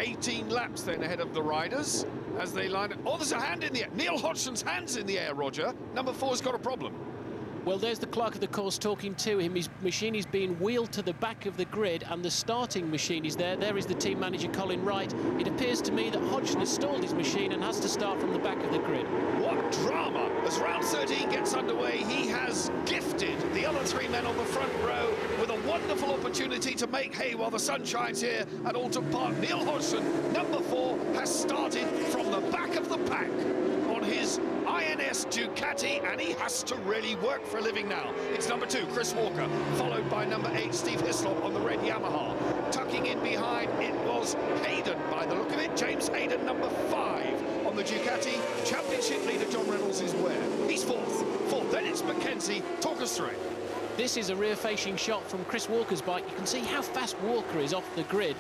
18 laps then ahead of the riders as they line up. Oh, there's a hand in the air. Neil Hodgson's hand's in the air, Roger. Number 4's got a problem. Well, there's the clerk of the course talking to him. His machine is being wheeled to the back of the grid and the starting machine is there. There is the team manager, Colin Wright. It appears to me that Hodgson has stalled his machine and has to start from the back of the grid. What drama! As round 13 gets underway, he has gifted the other 3 men on the front row with a wonderful opportunity to make hay while the sun shines here at Oulton Park. Neil Hodgson, number 4, has started from the back of the pack on his INS Ducati, and he has to really work for a living now. It's number 2, Chris Walker, followed by number 8, Steve Hislop on the red Yamaha. Tucking in behind, it was Hayden, by the look of it, James Hayden, number 5 on the Ducati. Championship leader John Reynolds is where? He's fourth. Then it's Mackenzie. Talk us through it. This is a rear-facing shot from Chris Walker's bike. You can see how fast Walker is off the grid.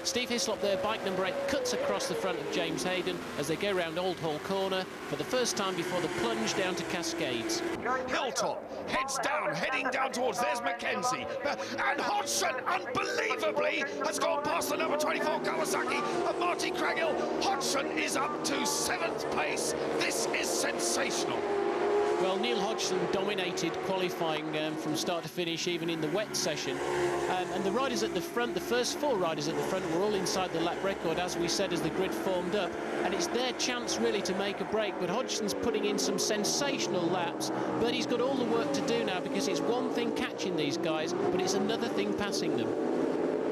Steve Hislop there, bike number 8, cuts across the front of James Hayden as they go round Old Hall Corner for the first time before the plunge down to Cascades. Hilltop, heads down, heading down towards, there's Mackenzie. And Hodgson, unbelievably, has gone past the number 24 Kawasaki of Martin Craghill. Hodgson is up to 7th place. This is sensational. Well, Neil Hodgson dominated qualifying from start to finish, even in the wet session. And the riders at the front, the first 4 riders at the front were all inside the lap record, as we said, as the grid formed up. And it's their chance, really, to make a break. But Hodgson's putting in some sensational laps. But he's got all the work to do now, because it's one thing catching these guys, but it's another thing passing them.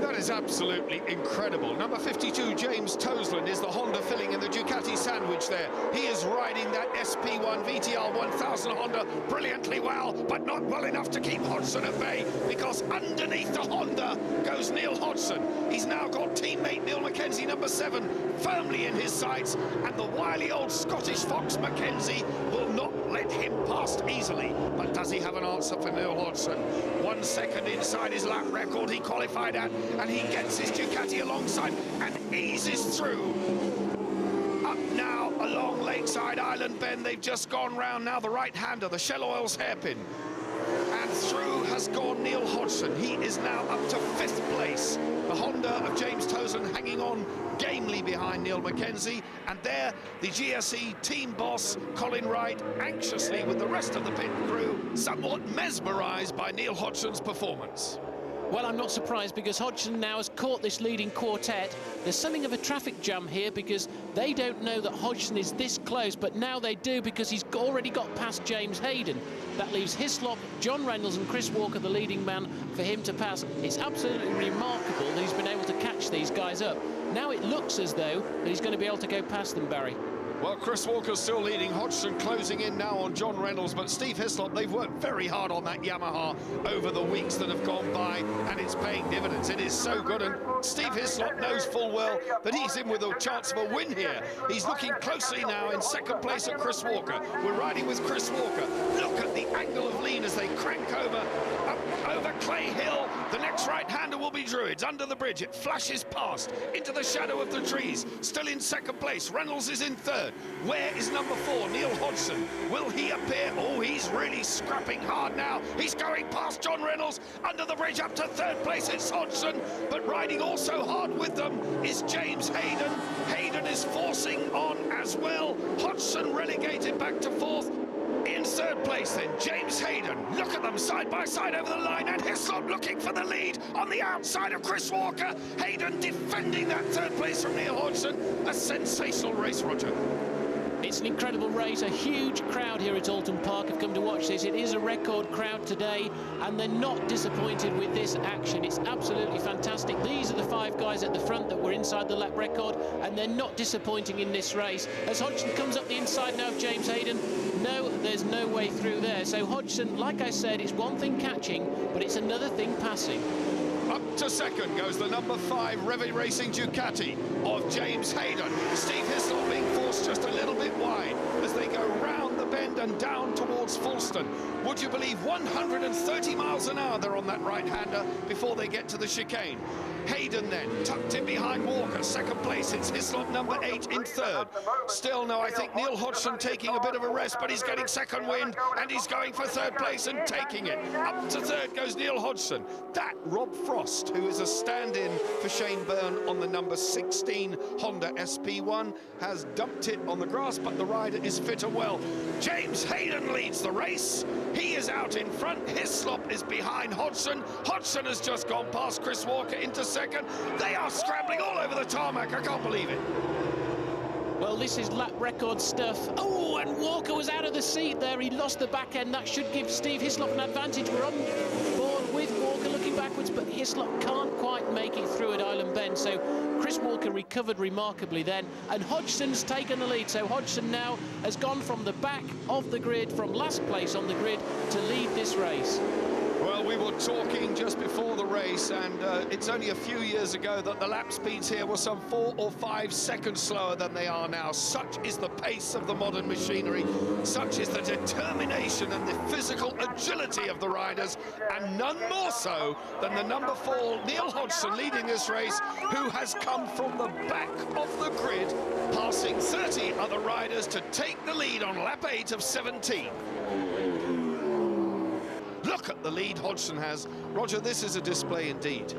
That is absolutely incredible. Number 52, James Toseland, is the Honda filling in the Ducati sandwich there. He is riding that SP1 VTR 1000 Honda brilliantly well, but not well enough to keep Hodgson at bay, because underneath the Honda goes Neil Hodgson. He's now got teammate Neil Mackenzie, number 7, firmly in his sights, and the wily old Scottish fox Mackenzie will not let him past easily. But does he have an answer for Neil Hodgson? 1 second inside his lap record he qualified at, and he gets his Ducati alongside and eases through. Up now along Lakeside Island Bend, they've just gone round now the right-hander, the Shell Oils hairpin. And through has gone Neil Hodgson. He is now up to 5th place. The Honda of James Toseland hanging on gamely behind Neil Mackenzie. And there, the GSE team boss, Colin Wright, anxiously with the rest of the pit crew, somewhat mesmerised by Neil Hodgson's performance. Well, I'm not surprised, because Hodgson now has caught this leading quartet. There's something of a traffic jam here, because they don't know that Hodgson is this close, but now they do, because he's already got past James Hayden. That leaves Hislop, John Reynolds and Chris Walker, the leading man, for him to pass. It's absolutely remarkable that he's been able to catch these guys up. Now it looks as though that he's going to be able to go past them, Barry. Well, Chris Walker's still leading, Hodgson closing in now on John Reynolds, but Steve Hislop, they've worked very hard on that Yamaha over the weeks that have gone by, and it's paying dividends. It is so good, and Steve Hislop knows full well that he's in with a chance of a win here. He's looking closely now in 2nd place at Chris Walker. We're riding with Chris Walker. Look at the angle of lean as they crank over Clay Hill. The next right-hander will be Druids. Under the bridge, it flashes past into the shadow of the trees. Still in 2nd place. Reynolds is in 3rd. Where is number 4, Neil Hodgson? Will he appear? Oh, he's really scrapping hard now. He's going past John Reynolds. Under the bridge up to 3rd place, it's Hodgson. But riding also hard with them is James Hayden. Hayden is forcing on as well. Hodgson relegated back to 4th. In 3rd place then, James Hayden. Look at them side by side over the line, and Hislop looking for the lead on the outside of Chris Walker. Hayden defending that 3rd place from Neil Hodgson. A sensational race, Roger. It's an incredible race. A huge crowd here at Oulton Park have come to watch this. It is a record crowd today, and they're not disappointed with this action. It's absolutely fantastic. These are the 5 guys at the front that were inside the lap record, and they're not disappointing in this race. As Hodgson comes up the inside now of James Hayden, no, there's no way through there. So Hodgson, like I said, it's one thing catching, but it's another thing passing. Up to 2nd goes the number 5 Revy Racing Ducati of James Hayden. Steve Hislop being forced just a little bit wide as they go round the bend and down towards Fulston. Would you believe 130 miles an hour they're on that right-hander before they get to the chicane. Hayden then, tucked in behind Walker, second place. It's Hislop, number 8, in third. Still no, I think Neil Hodgson taking a bit of a rest, but he's getting second wind, and he's going for third place and taking it. Up to third goes Neil Hodgson. That Rob Frost, who is a stand-in for Shane Byrne on the number 16 Honda SP1, has dumped it on the grass, but the rider is fit and well. James Hayden leads the race. He is out in front. Hislop is behind Hodgson. Hodgson has just gone past Chris Walker into second. They are scrambling all over the tarmac. I can't believe it. Well, this is lap record stuff. Oh, and Walker was out of the seat there. He lost the back end. That should give Steve Hislop an advantage. We're on board with Walker looking backwards, but Hislop can't quite make it through at Island Bend. So Chris Walker recovered remarkably then, and Hodgson's taken the lead. So Hodgson now has gone from the back of the grid, from last place on the grid, to lead this race. Well, we were talking just before the race, and it's only a few years ago that the lap speeds here were some 4 or 5 seconds slower than they are now. Such is the pace of the modern machinery, such is the determination and the physical agility of the riders, and none more so than the number 4, Neil Hodgson, leading this race, who has come from the back of the grid, passing 30 other riders to take the lead on lap 8 of 17. Look at the lead Hodgson has. Roger, this is a display indeed.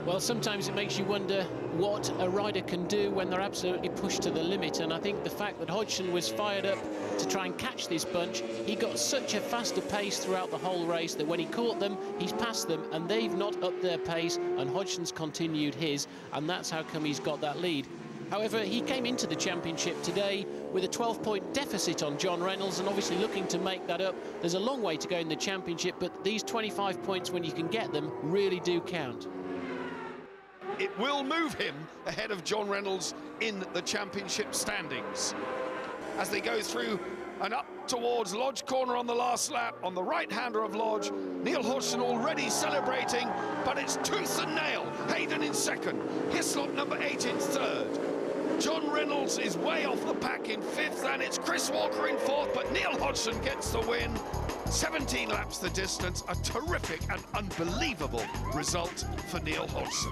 Well, sometimes it makes you wonder what a rider can do when they're absolutely pushed to the limit, and I think the fact that Hodgson was fired up to try and catch this bunch, he got such a faster pace throughout the whole race that when he caught them, he's passed them, and they've not upped their pace, and Hodgson's continued his, and that's how come he's got that lead. However, he came into the championship today with a 12-point deficit on John Reynolds, and obviously looking to make that up. There's a long way to go in the championship, but these 25 points, when you can get them, really do count. It will move him ahead of John Reynolds in the championship standings. As they go through and up towards Lodge Corner on the last lap, on the right-hander of Lodge, Neil Hodgson already celebrating, but it's tooth and nail. Hayden in second, Hislop number 8 in third. John Reynolds is way off the pack in 5th, and it's Chris Walker in 4th, but Neil Hodgson gets the win. 17 laps the distance, a terrific and unbelievable result for Neil Hodgson.